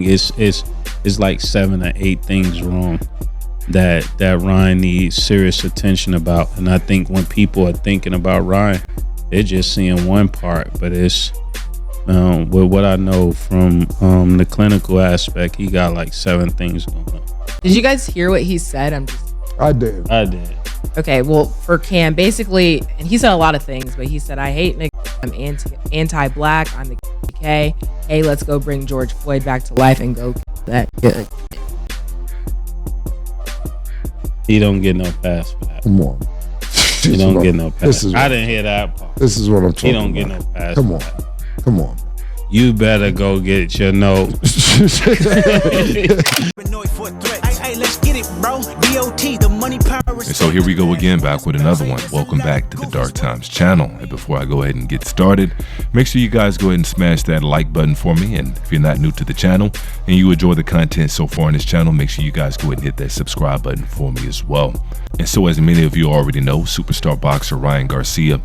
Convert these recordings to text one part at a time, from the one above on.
it's like 7 or 8 things wrong that Ryan needs serious attention about. And I think when people are thinking about Ryan, they're just seeing one part, but it's with what I know from the clinical aspect, he got like 7 things going on. Did you guys hear what he said? I did. Okay, well, for Cam, basically, and he said a lot of things, but he said, I hate niggas, I'm anti-black, I'm the KKK. Hey, let's go bring George Floyd back to life and go that good. He don't get no pass for that. Come on. He don't get no pass. I didn't hear that part. This is what I'm talking about. He don't get no pass. Come on. Come on. You better go get your note. And so here we go again, back with another one. Welcome back to the Dark Times channel. And before I go ahead and get started, make sure you guys go ahead and smash that like button for me. And if you're not new to the channel and you enjoy the content so far on this channel, make sure you guys go ahead and hit that subscribe button for me as well. And so, as many of you already know, superstar boxer Ryan Garcia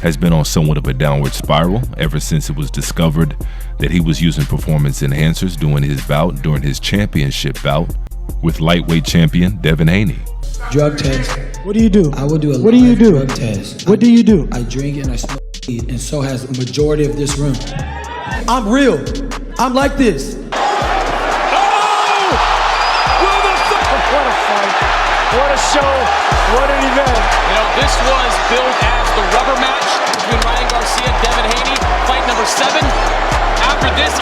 has been on somewhat of a downward spiral ever since it was discovered that he was using performance enhancers during his championship bout with lightweight champion Devin Haney. Drug test. What do you do? I will do a what do you do? drug test. What do you do? I drink and I smoke weed, and so has the majority of this room. I'm real. I'm like this. Oh! What a fight. What a show. What an event. You know, this was billed as the rubber match between Ryan Garcia and Devin Haney. Fight number 7. After this,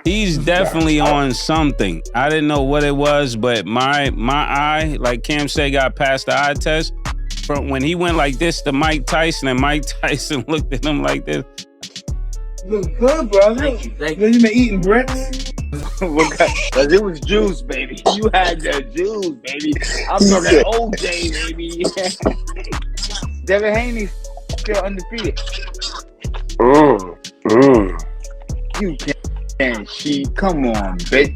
He's definitely on something. I didn't know what it was, but my eye, like Cam said, got past the eye test. From when he went like this to Mike Tyson, and Mike Tyson looked at him like this. Look good, bro. Thank you. You been eating bricks? Because it was juice, baby. You had the juice, baby. I'm talking OJ, baby. Devin Haney's still undefeated. You can't cheat. Come on, bitch.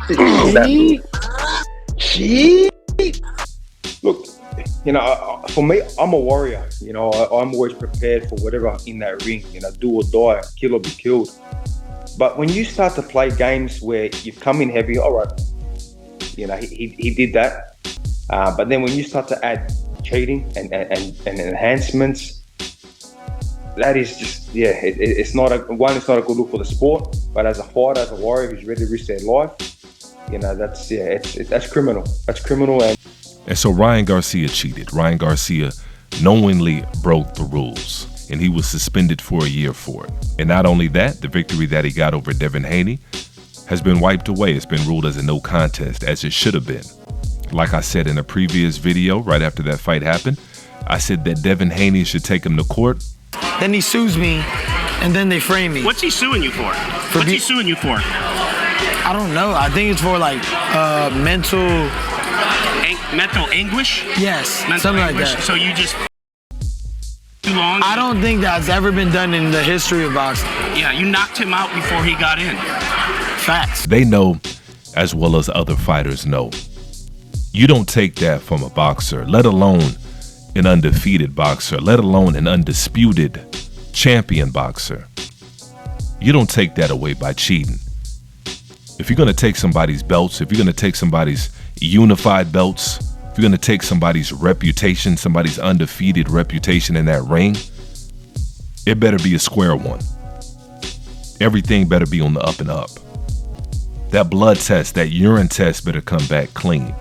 Cheat? Look, you know, for me, I'm a warrior. You know, I'm always prepared for whatever in that ring. You know, do or die, kill or be killed. But when you start to play games where you come in heavy, all right, you know, he did that. But then when you start to add cheating and enhancements, that is just, yeah, it's not it's not a good look for the sport. But as a fighter, as a warrior who's ready to risk their life, you know, that's criminal. That's criminal. And so Ryan Garcia cheated. Ryan Garcia knowingly broke the rules, and he was suspended for a year for it. And not only that, the victory that he got over Devin Haney has been wiped away. It's been ruled as a no contest, as it should have been. Like I said in a previous video, right after that fight happened, I said that Devin Haney should take him to court. Then he sues me, and then they frame me. What's he suing you for? What's he suing you for? I don't know. I think it's for like mental anguish? Yes, mental something anguish. like that. So you just too long? I don't think that's ever been done in the history of boxing. Yeah, you knocked him out before he got in. Facts. They know, as well as other fighters know, you don't take that from a boxer, let alone an undefeated boxer, let alone an undisputed champion boxer. You don't take that away by cheating. If you're going to take somebody's belts, if you're going to take somebody's unified belts, if you're going to take somebody's reputation, somebody's undefeated reputation in that ring, it better be a square one. Everything better be on the up and up. That blood test, that urine test better come back clean.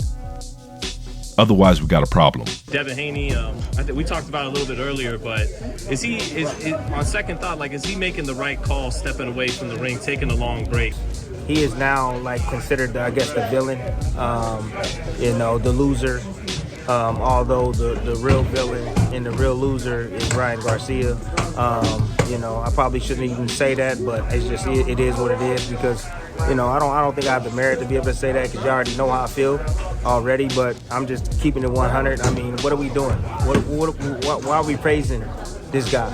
Otherwise, we got a problem. Devin Haney, I think we talked about it a little bit earlier, but is on second thought, like, is he making the right call, stepping away from the ring, taking a long break? He is now like considered, I guess, the villain, you know, the loser. Although the real villain and the real loser is Ryan Garcia. You know, I probably shouldn't even say that, but it's just it is what it is, because you know, I don't think I have the merit to be able to say that, because you already know how I feel already. But I'm just keeping it 100. I mean, what are we doing? Why are we praising this guy?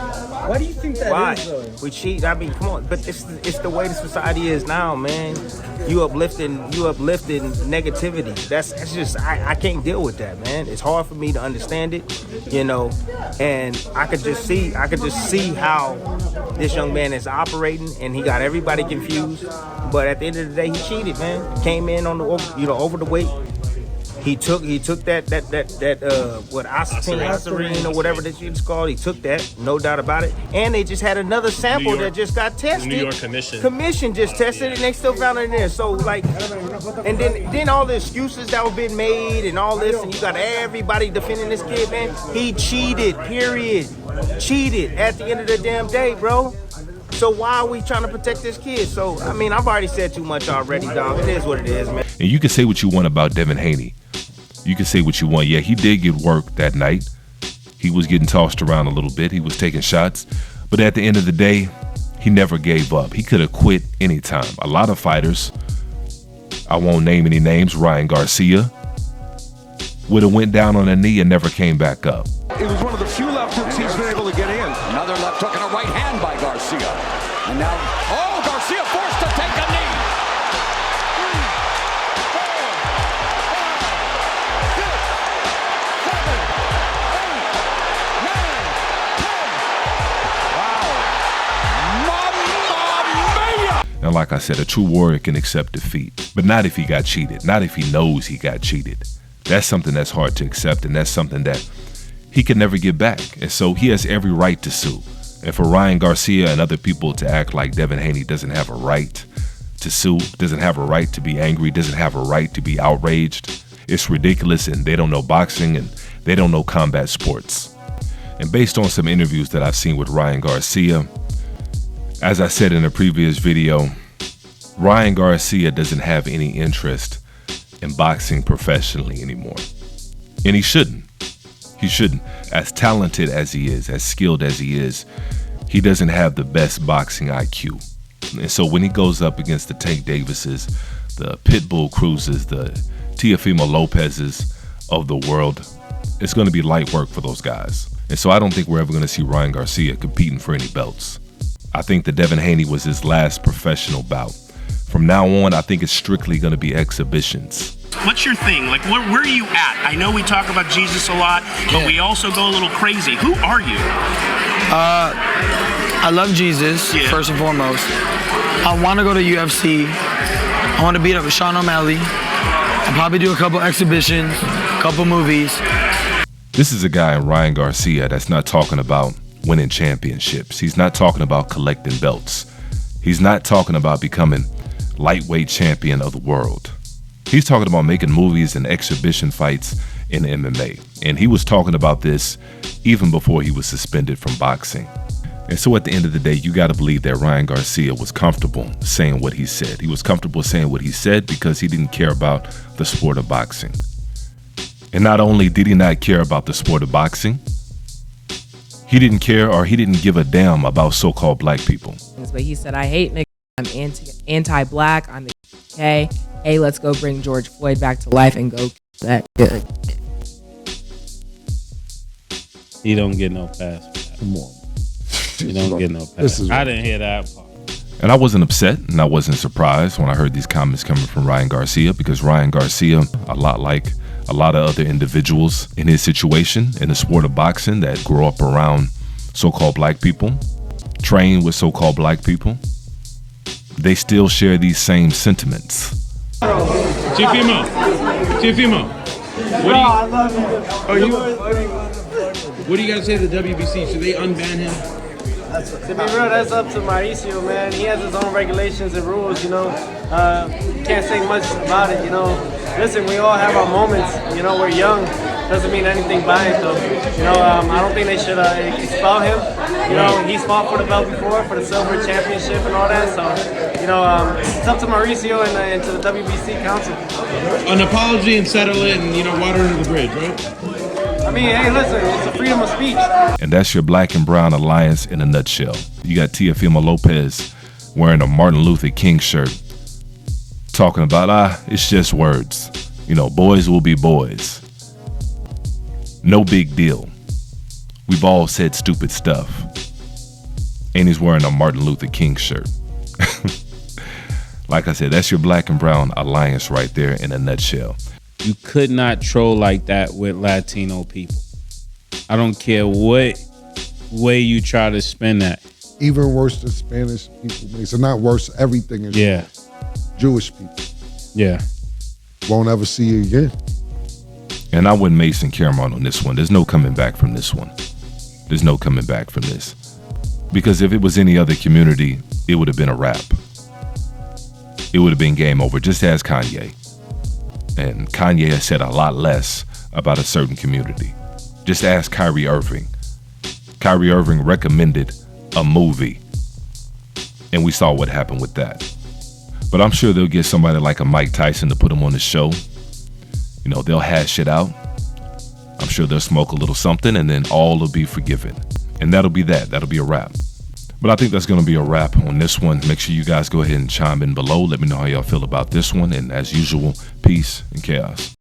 Why do you think that is, though? We cheat. I mean, come on. But it's the way the society is now, man. You uplifting negativity. That's just I can't deal with that, man. It's hard for me to understand it, you know. And I could just see how this young man is operating, and he got everybody confused. But at the end of the day, he cheated, man. Came in on the over the weight. He took that what aspirin or whatever that it's called. He took that, no doubt about it. And they just had another sample that just got tested. New York Commission just tested it, and they still found it in there. So like, and then all the excuses that were being made and all this, and you got everybody defending this kid, man. He cheated. Period. Cheated at the end of the damn day, bro. So why are we trying to protect this kid? So, I mean, I've already said too much already, dog. It is what it is, man. And you can say what you want about Devin Haney. You can say what you want. Yeah, he did get work that night. He was getting tossed around a little bit. He was taking shots. But at the end of the day, he never gave up. He could have quit anytime. A lot of fighters, I won't name any names, Ryan Garcia, would have went down on a knee and never came back up. It was one of the few left hooks he's been able to get in. Another left hook and a right hand by Garcia. And now, Garcia forced to take a knee. 3, 4, 5, 6, 7, 8, 9, 10. Wow. Mamma mia! Now, like I said, a true warrior can accept defeat, but not if he got cheated, not if he knows he got cheated. That's something that's hard to accept, and that's something that he can never get back. And so he has every right to sue. And for Ryan Garcia and other people to act like Devin Haney doesn't have a right to sue, doesn't have a right to be angry, doesn't have a right to be outraged, it's ridiculous, and they don't know boxing and they don't know combat sports. And based on some interviews that I've seen with Ryan Garcia, as I said in a previous video, Ryan Garcia doesn't have any interest in boxing professionally anymore. And he shouldn't. He shouldn't. As talented as he is, as skilled as he is, he doesn't have the best boxing IQ. And so when he goes up against the Tank Davises, the Pitbull Cruzes, the Teofimo Lopezes of the world, it's going to be light work for those guys. And so I don't think we're ever going to see Ryan Garcia competing for any belts. I think that Devin Haney was his last professional bout. From now on, I think it's strictly going to be exhibitions. What's your thing? Like, where are you at? I know we talk about Jesus a lot, but we also go a little crazy. Who are you? I love Jesus, first and foremost. I want to go to UFC. I want to beat up with Sean O'Malley. I'll probably do a couple exhibitions, a couple movies. This is a guy in Ryan Garcia that's not talking about winning championships. He's not talking about collecting belts. He's not talking about becoming lightweight champion of the world. He's talking about making movies and exhibition fights in MMA. And he was talking about this even before he was suspended from boxing. And so at the end of the day, you got to believe that Ryan Garcia was comfortable saying what he said. He was comfortable saying what he said because he didn't care about the sport of boxing. And not only did he not care about the sport of boxing, he didn't care, or he didn't give a damn about so-called black people. But he said, I hate niggas. I'm anti-black. I'm the K. Hey, let's go bring George Floyd back to life and go that good. He don't get no pass for that. Come on. He don't get no pass. I didn't hear that part. And I wasn't upset and I wasn't surprised when I heard these comments coming from Ryan Garcia, because Ryan Garcia, a lot like a lot of other individuals in his situation in the sport of boxing that grow up around so-called black people, train with so-called black people, they still share these same sentiments. Teofimo, what do you got to say to the WBC? Should they unban him? To be real, that's up to Mauricio, man. He has his own regulations and rules, you know. Can't say much about it, you know. Listen, we all have our moments, you know. We're young. Doesn't mean anything by it, though. You know, I don't think they should expel him. You know, he's fought for the belt before, for the silver championship and all that. So, you know, it's up to Mauricio and to the WBC council. An apology and settle it and, you know, water under the bridge, right? I mean, hey, listen, it's a freedom of speech. And that's your Black and Brown Alliance in a nutshell. You got Teofimo Lopez wearing a Martin Luther King shirt, talking about, it's just words. You know, boys will be boys. No big deal. We've all said stupid stuff. and he's wearing a Martin Luther King shirt. Like I said, that's your black and brown alliance right there in a nutshell. You could not troll like that with Latino people. I don't care what way you try to spin that. Even worse than Spanish people. So not worse, everything is worse. Jewish people. Yeah. Won't ever see you again. And I wouldn't Mason Cameron on this one. There's no coming back from this one. There's no coming back from this. Because if it was any other community, it would have been a wrap. It would have been game over. Just ask Kanye. And Kanye has said a lot less about a certain community. Just ask Kyrie Irving. Kyrie Irving recommended a movie, and we saw what happened with that. But I'm sure they'll get somebody like a Mike Tyson to put him on the show. You know, they'll hash it out. I'm sure they'll smoke a little something, and then all will be forgiven. And that'll be that. That'll be a wrap. But I think that's going to be a wrap on this one. Make sure you guys go ahead and chime in below. Let me know how y'all feel about this one. And as usual, peace and chaos.